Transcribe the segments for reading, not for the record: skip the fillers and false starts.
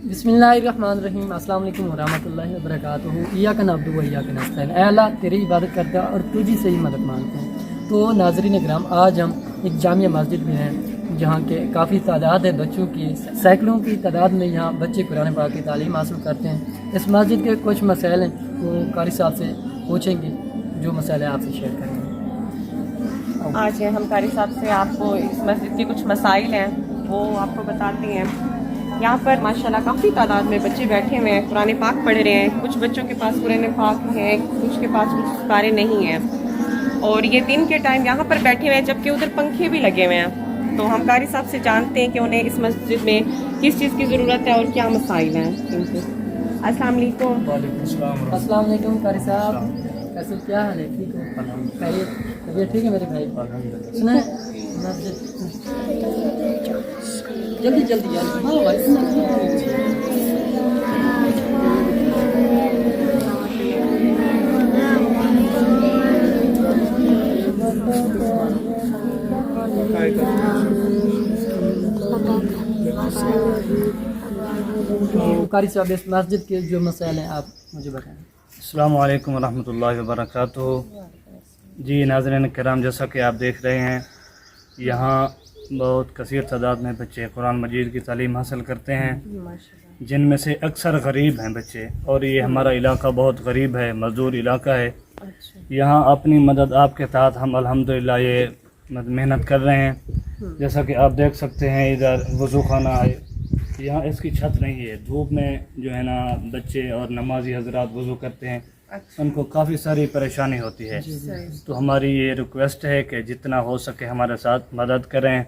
बिस्मिल्लाहिर्रहमानिर्रहीम। अस्सलाम वालेकुम वरहमतुल्लाहि वबरकातुहू। इय्याक नअब्दु व इय्याक नस्तईन। ऐ अल्लाह तेरी इबादत करते हैं और तुझी से ही मदद मांगते हैं। तो नाज़रीन इकराम, आज हम एक जामिया मस्जिद में हैं जहाँ के काफ़ी तादाद है बच्चों की, सैकड़ों की तादाद में यहाँ बच्चे कुरान पाक की तालीम हासिल करते हैं। इस मस्जिद के कुछ मसाइल हैं वो कारी साहब से पूछेंगे, जो मसाइल आपसे शेयर करेंगे। आज हम कारी साहब से आपको इस मस्जिद के कुछ मसाइल हैं वो आपको बताते हैं। यहाँ पर माशाल्लाह काफ़ी तादाद में बच्चे बैठे हुए हैं, कुरान पाक पढ़ रहे हैं। कुछ बच्चों के पास कुरान पाक है, कुछ के पास कुछ सितारे नहीं हैं, और ये दिन के टाइम यहाँ पर बैठे हुए हैं जबकि उधर पंखे भी लगे हुए हैं। तो हम कारी साहब से जानते हैं कि उन्हें इस मस्जिद में किस चीज़ की ज़रूरत है और क्या मसाइल हैं इनके। अस्सलाम वालेकुम। अस्सलाम वालेकुम कारी साहब, कैसे, क्या हाल है? ठीक हो? तबीयत ठीक है मेरे भाई? सुना है जल्दी जल्दी यार। हाँ भाई, तो कारी साहब, इस मस्जिद के जो मसाइल हैं आप मुझे बताएं। अस्सलाम वालेकुम रहमतुल्लाहि व बरकातुहू। जी नाज़रीन किराम, जैसा कि आप देख रहे हैं, यहाँ बहुत कसीर तादाद में बच्चे कुरान मजीद की तालीम हासिल करते हैं, जिनमें से अक्सर गरीब हैं बच्चे। और ये हमारा इलाका बहुत गरीब है, मज़दूर इलाका है। यहाँ अपनी मदद आपके तहत हम अल्हम्दुलिल्लाह ये मेहनत कर रहे हैं। जैसा कि आप देख सकते हैं, इधर वज़ू खाना है, यहाँ इसकी छत नहीं है। धूप में जो है ना बच्चे और नमाजी हजरात वज़ू करते हैं, उनको काफ़ी सारी परेशानी होती है। तो हमारी ये रिक्वेस्ट है कि जितना हो सके हमारे साथ मदद करें,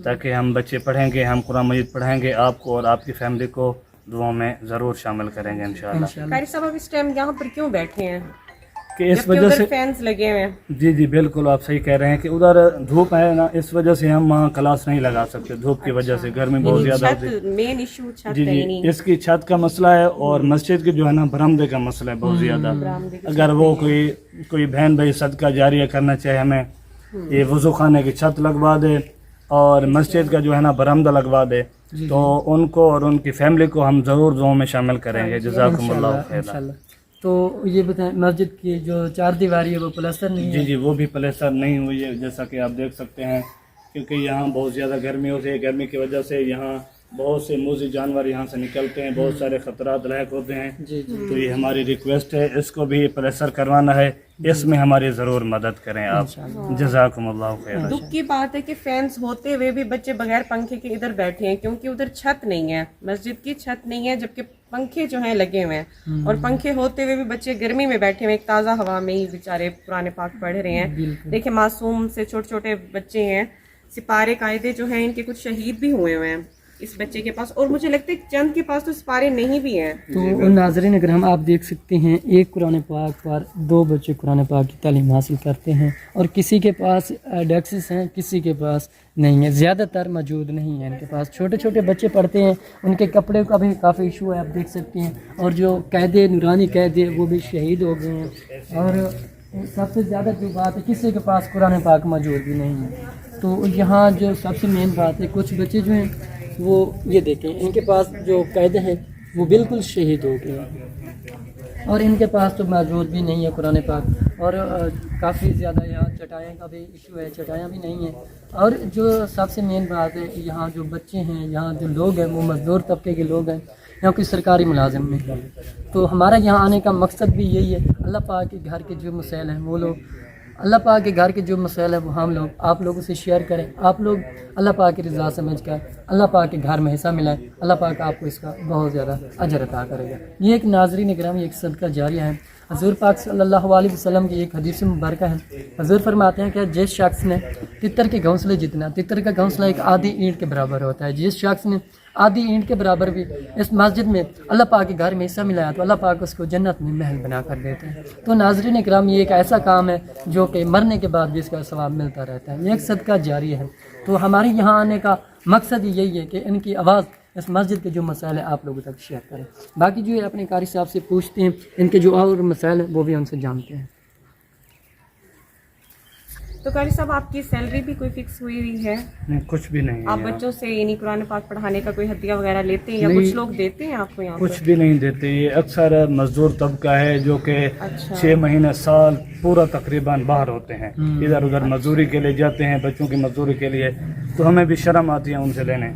ताकि हम बच्चे पढ़ेंगे, हम कुरान मजीद पढ़ेंगे, आपको और आपकी फैमिली को दुआओं में ज़रूर शामिल करेंगे इंशाअल्लाह। कारी साहब, अब इस टाइम यहाँ पर क्यों बैठे हैं? कि इस वजह से फैंस लगे हुए हैं। जी जी बिल्कुल, आप सही कह रहे हैं कि उधर धूप है ना, इस वजह से हम वहाँ क्लास नहीं लगा सकते। धूप की वजह से गर्मी बहुत ज़्यादा होती है। मेन इशू छत जी है जी, नहीं। इसकी छत का मसला है, और मस्जिद के जो है ना बरामदे का मसला है बहुत ज़्यादा। अगर वो कोई बहन भाई सदका जारिया करना चाहे, हमें ये वज़ू खाने की छत लगवा दे और मस्जिद का जो है ना बरामदा लगवा दे, तो उनको और उनकी फैमिली को हम ज़रूर दुआओं में शामिल करेंगे। जज़ाकुमुल्लाह खैर। तो ये बताएं, मस्जिद की जो चार दीवारी है वो प्लास्टर नहीं है? जी जी, वो भी प्लास्टर नहीं हुई है, जैसा कि आप देख सकते हैं, क्योंकि यहाँ बहुत ज़्यादा गर्मी होती है। गर्मी की वजह से यहाँ बहुत से मूज़ी जानवर यहाँ से निकलते हैं, बहुत सारे ख़तरात लायक होते हैं। तो ये हमारी रिक्वेस्ट है, इसको भी प्लास्टर करवाना है, इसमें हमारी ज़रूर मदद करें आप। जज़ाकुमुल्लाह खैर। दुख की बात है कि फैंस होते हुए भी बच्चे बगैर पंखे के इधर बैठे हैं, क्योंकि उधर छत नहीं है, मस्जिद की छत नहीं है, जबकि पंखे जो हैं लगे हुए हैं। और पंखे होते हुए भी बच्चे गर्मी में बैठे हुए, एक ताज़ा हवा में ही बेचारे पुराने पाक पढ़ रहे हैं। देखिए, मासूम से छोटे छोटे बच्चे हैं, सिपारे कायदे जो हैं इनके कुछ शहीद भी हुए हुए हैं इस बच्चे के पास, और मुझे लगता है चंद के पास तो सिपारे नहीं भी हैं। तो नाज़रीन अगर हम आप देख सकते हैं, एक कुरान पाक पर दो बच्चे कुरान पाक की तालीम हासिल करते हैं, और किसी के पास डेस्क्स हैं, किसी के पास नहीं है, ज़्यादातर मौजूद नहीं है इनके पास। छोटे छोटे बच्चे पढ़ते हैं, उनके कपड़े का भी काफ़ी इशू है, आप देख सकते हैं। और जो कैदे, नूरानी कैदे, वो भी शहीद हो गए हैं। और सबसे ज़्यादा जो बात है, किसी के पास कुरान पाक मौजूद भी नहीं है। तो यहाँ जो सबसे मेन बात है, कुछ बच्चे जो हैं वो ये देखें, इनके पास जो कैदे हैं वो बिल्कुल शहीद हो गए हैं, और इनके पास तो मौजूद भी नहीं है कुरान पाक। और काफ़ी ज़्यादा यहाँ चटाइयों का भी इशू है, चटाइयाँ भी नहीं है। और जो सबसे मेन बात है, यहाँ जो बच्चे हैं, यहाँ जो लोग हैं वो मज़दूर तबके के लोग हैं, यहाँ कोई सरकारी मुलाजिम नहीं। तो हमारा यहाँ आने का मकसद भी यही है, अल्लाह पाक के घर के जो मसाइल हैं वो लोग, अल्लाह पाक के घर के जो मसाइल है वो हम लोग आप लोगों से शेयर करें। आप लोग अल्लाह पाक की रज़ा समझ कर अल्लाह पाक के घर में हिस्सा मिलाएं, अल्लाह पाक आपको इसका बहुत ज़्यादा अजर अता करेगा। ये एक नाज़रीन किराम, एक सदका जारिया है। हज़ूर पाक सल्लल्लाहु अलैहि वसल्लम की एक हदीस मुबारक है। हज़ूर फरमाते हैं कि जिस शख्स ने तितर के घोंसले जितना, तितर का घोंसला एक आधी ईंट के बराबर होता है, जिस शख्स ने आधी ईंट के बराबर भी इस मस्जिद में अल्लाह पाक के घर में हिस्सा मिलाया, तो अल्लाह पाक उसको जन्नत में महल बना कर देते हैं। तो नाज़रीन इकराम, ये एक ऐसा काम है जो कि मरने के बाद भी इसका सवाब मिलता रहता है। ये एक सदका जारी है। तो हमारे यहाँ आने का मकसद यही है कि इनकी आवाज़ इस मस्जिद के जो मसाइल है आप लोगों तक शेयर करें। बाकी जो है अपने कारी साहब से पूछते हैं, इनके जो और मसाइल हैं वो भी उनसे जानते हैं। تو قاری صاحب آپ کی سیلری بھی کوئی فکس ہوئی ہوئی ہے؟ نہیں کچھ بھی نہیں آپ ہے، بچوں سے یعنی قرآن پاک پڑھانے کا کوئی ہدیہ وغیرہ لیتے ہیں یا نہیں، کچھ لوگ دیتے ہیں آپ کو یہاں کچھ پر؟ بھی نہیں دیتے. یہ اکثر مزدور طبقہ ہے جو کہ اچھا 6 مہینے سال پورا تقریباً باہر ہوتے ہیں، ادھر ادھر مزدوری کے لیے جاتے ہیں، بچوں کی مزدوری کے لیے، تو ہمیں بھی شرم آتی ہے ان سے لینے،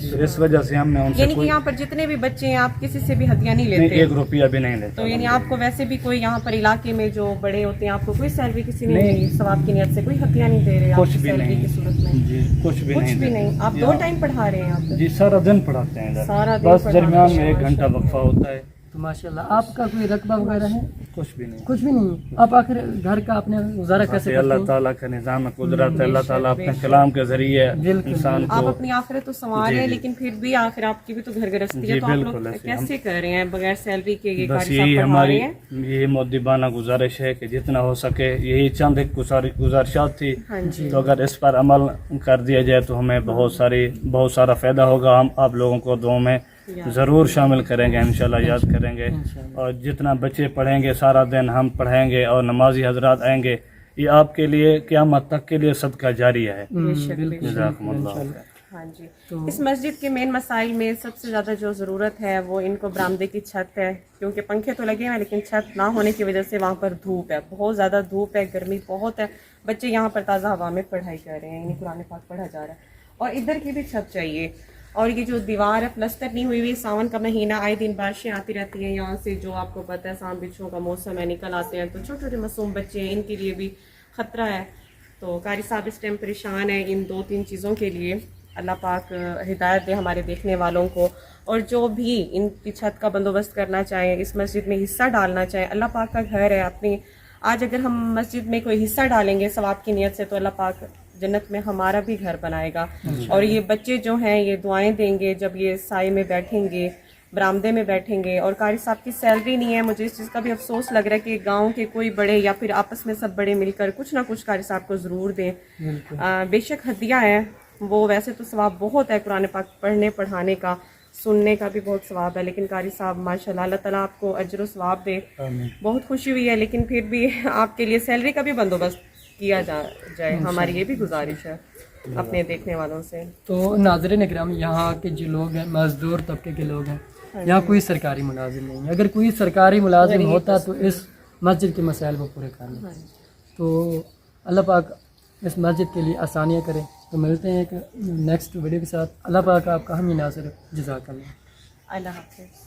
تو اس وجہ سے ہم نے ان سے یعنی کہ کوئی یہاں پر جتنے بھی بچے ہیں آپ کسی سے بھی ہدیہ نہیں نہیں، لیتے؟ 1 روپیہ بھی نہیں لیتا. تو یعنی آپ کو ویسے بھی کوئی یہاں پر علاقے میں جو بڑے ہوتے ہیں آپ کو کوئی سیلری کسی نے ثواب کی نیت سے کوئی ہدیہ نہیں دے رہے آپ کچھ کی بھی سیلری کی نہیں صورت میں؟ جی، کچھ بھی کچھ بھی دیتے. نہیں. آپ 2 ٹائم پڑھا رہے ہیں آپ کو؟ جی سارا دن پڑھاتے ہیں ادھر، سارا دن بس پڑھاتے درمیان میں ہیں، 1 گھنٹہ وقفہ ہوتا ہے. تو ماشاء اللہ آپ کا کوئی رقبہ وغیرہ ہے؟ کچھ بھی نہیں. کچھ بھی نہیں. آپ آخر گھر کا اپنے گزارا کیسے یہ کرتے اللہ ہیں؟ تعالیٰ کا نظام قدرت ہے، اللہ تعالیٰ اپنے کلام کے ذریعے بالکل. انسان آپ کو اپنی آخرت تو سنوار رہے ہیں لیکن پھر بھی آخر آپ کی بھی تو گھر گرستی ہے، جی تو آپ بالکل لوگ ایسے کیسے کر رہے ہیں بغیر سیلری کے یہ بس قاری یہی صاحب پڑھا ہماری رہے ہیں؟ یہی مؤدبانہ گزارش ہے کہ جتنا ہو سکے، یہی چند ایک گزارشات تھی، ہاں جی. تو اگر اس پر عمل کر دیا جائے تو ہمیں بہت سارا فائدہ ہوگا. ہم آپ لوگوں کو دعاؤں میں ضرور شامل کریں گے، انشاءاللہ یاد کریں گے. اور جتنا بچے پڑھیں گے سارا دن ہم پڑھیں گے اور نمازی حضرات آئیں گے، یہ آپ کے لیے قیامت تک کے لیے صدقہ جاریہ ہے. بے شک، بے شک. جزاکم اللہ خیر. ہاں جی. اس مسجد کے مین مسائل میں سب سے زیادہ جو ضرورت ہے وہ ان کو برآمدے کی چھت ہے، کیونکہ پنکھے تو لگے ہیں لیکن چھت نہ ہونے کی وجہ سے وہاں پر دھوپ ہے، بہت زیادہ دھوپ ہے، گرمی بہت ہے. بچے یہاں پر تازہ ہوا میں پڑھائی کر رہے ہیں، یعنی قرآن پاک پڑھا جا رہا ہے. اور ادھر کی بھی چھت چاہیے. اور یہ جو دیوار ہے پلسٹر نہیں ہوئی ہوئی، ساون کا مہینہ آئے دن بارشیں آتی رہتی ہیں یہاں سے، جو آپ کو پتہ ہے سانپ بچھوں کا موسم ہے، نکل آتے ہیں، تو چھوٹے چھوٹے معصوم بچے ہیں، ان کے لیے بھی خطرہ ہے. تو قاری صاحب اس ٹائم پریشان ہیں ان 2-3 چیزوں کے لیے. اللہ پاک ہدایت دے ہمارے دیکھنے والوں کو، اور جو بھی ان کی چھت کا بندوبست کرنا چاہیں، اس مسجد میں حصہ ڈالنا چاہیں، اللہ پاک کا گھر ہے اپنی. آج اگر ہم مسجد میں کوئی حصہ ڈالیں گے ثواب کی نیت سے تو اللہ پاک جنت میں ہمارا بھی گھر بنائے گا. اور یہ بچے جو ہیں یہ دعائیں دیں گے جب یہ سائے میں بیٹھیں گے، برآمدے میں بیٹھیں گے. اور قاری صاحب کی سیلری نہیں ہے، مجھے اس چیز کا بھی افسوس لگ رہا ہے کہ گاؤں کے کوئی بڑے یا پھر آپس میں سب بڑے مل کر کچھ نہ کچھ قاری صاحب کو ضرور دیں. بے شک ہدیہ ہے وہ، ویسے تو ثواب بہت ہے قرآن پاک پڑھنے پڑھانے کا، سننے کا بھی بہت ثواب ہے، لیکن قاری صاحب ماشاءاللہ اللہ تعالیٰ آپ کو اجر و ثواب دے. بہت خوشی ہوئی ہے، لیکن پھر بھی آپ کے لیے سیلری کا بھی بندوبست کیا جائے، ہماری یہ بھی گزارش ہے اپنے دیکھنے والوں سے. تو ناظرین اکرام، یہاں کے جو لوگ ہیں مزدور طبقے کے لوگ ہیں، یہاں کوئی سرکاری ملازم نہیں ہے. اگر کوئی سرکاری ملازم ہوتا تو اس مسجد کے مسائل کو پورے کر لیں. تو اللہ پاک اس مسجد کے لیے آسانیاں کرے. تو ملتے ہیں ایک نیکسٹ ویڈیو کے ساتھ. اللہ پاک آپ کا ہم ناظر جزاک اللہ. اللہ حافظ.